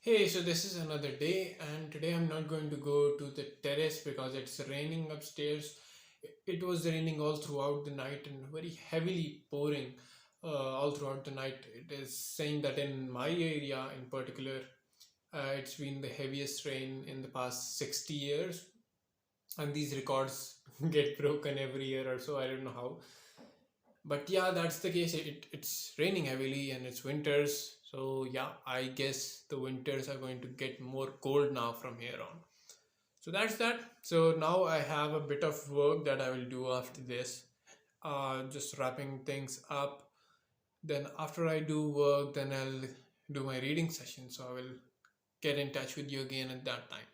Hey, so this is another day, and today I'm not going to go to the terrace because it's raining upstairs. It was raining all throughout the night and very heavily pouring all throughout the night. It is saying that in my area in particular, it's been the heaviest rain in the past 60 years, and these records get broken every year or so. I don't know how, but yeah, that's the case. It's raining heavily and it's winters, so yeah, I guess the winters are going to get more cold now from here on. So that's that. So now I have a bit of work that I will do after this, just wrapping things up. Then after I do work, then I'll do my reading session, so I will get in touch with you again at that time.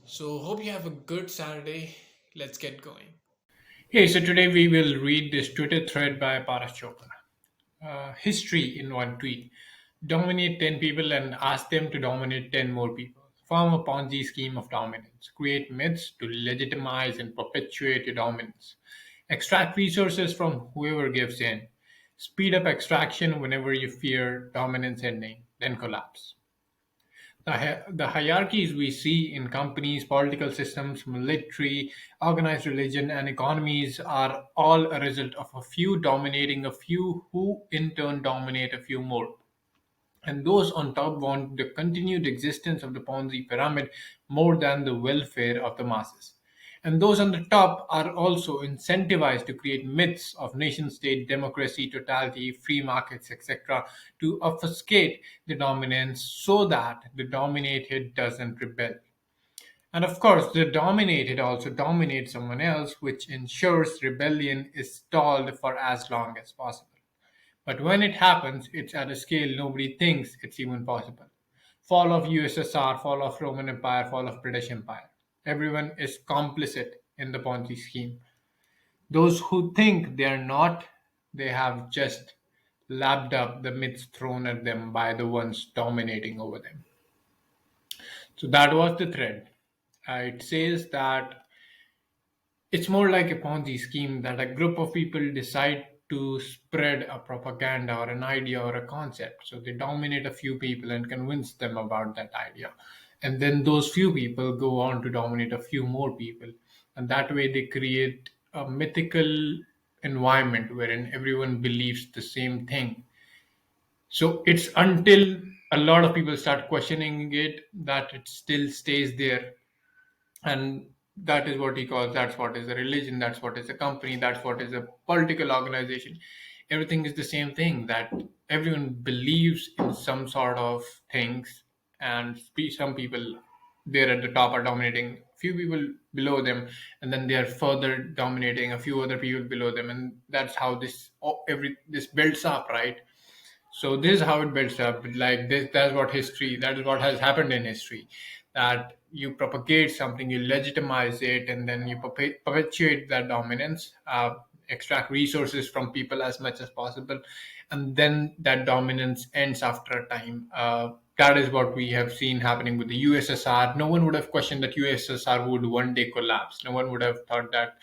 So hope you have a good Saturday. Let's get going. Hey, so today we will read this Twitter thread by Paras Chopra. History in one tweet. Dominate 10 people and ask them to dominate 10 more people. Form a Ponzi scheme of dominance. Create myths to legitimize and perpetuate your dominance. Extract resources from whoever gives in. Speed up extraction whenever you fear dominance ending, then collapse. The hierarchies we see in companies, political systems, military, organized religion, and economies are all a result of a few dominating a few who in turn dominate a few more. And those on top want the continued existence of the Ponzi pyramid more than the welfare of the masses. And those on the top are also incentivized to create myths of nation state, democracy, totality, free markets, etc., to obfuscate the dominance so that the dominated doesn't rebel. And of course, the dominated also dominate someone else, which ensures rebellion is stalled for as long as possible. But when it happens, it's at a scale nobody thinks it's even possible. Fall of USSR, fall of Roman Empire, fall of British Empire. Everyone is complicit in the Ponzi scheme. Those who think they are not, they have just lapped up the myths thrown at them by the ones dominating over them. So that was the thread. It says that it's more like a Ponzi scheme that a group of people decide to spread a propaganda or an idea or a concept. So they dominate a few people and convince them about that idea. And then those few people go on to dominate a few more people. And that way they create a mythical environment wherein everyone believes the same thing. So it's until a lot of people start questioning it that it still stays there, and that is what he calls, that's what is a religion, that's what is a company, that's what is a political organization. Everything is the same thing, that everyone believes in some sort of things, and some people there at the top are dominating few people below them, and then they are further dominating a few other people below them, and that's how this builds up, right? So this is how it builds up. Like this, that's what history. That is what has happened in history. That you propagate something, you legitimize it, and then you perpetuate that dominance. Extract resources from people as much as possible, and then that dominance ends after a time. That is what we have seen happening with the USSR. No one would have questioned that USSR would one day collapse. No one would have thought that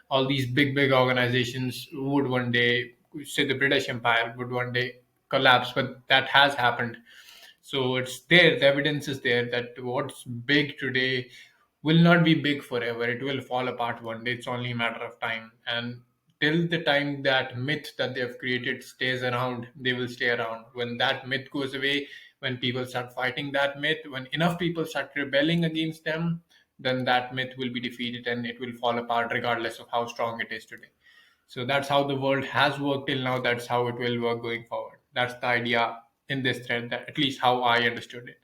all these big organizations would one day, say the British Empire would one day collapse, but that has happened. So it's there, the evidence is there that what's big today will not be big forever. It will fall apart one day. It's only a matter of time. And till the time that myth that they have created stays around, they will stay around. When that myth goes away, when people start fighting that myth, when enough people start rebelling against them, then that myth will be defeated and it will fall apart regardless of how strong it is today. So that's how the world has worked till now. That's how it will work going forward. That's the idea in this thread, that at least how I understood it.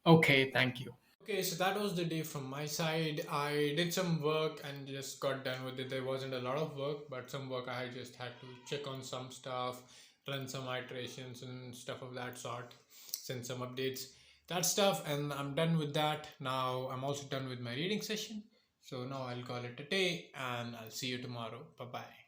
Okay, thank you. Okay, so that was the day from my side. I did some work and just got done with it. There wasn't a lot of work, but some work I just had to check on some stuff, run some iterations and stuff of that sort, send some updates, that stuff, and I'm done with that. Now I'm also done with my reading session. So now I'll call it a day and I'll see you tomorrow. Bye bye.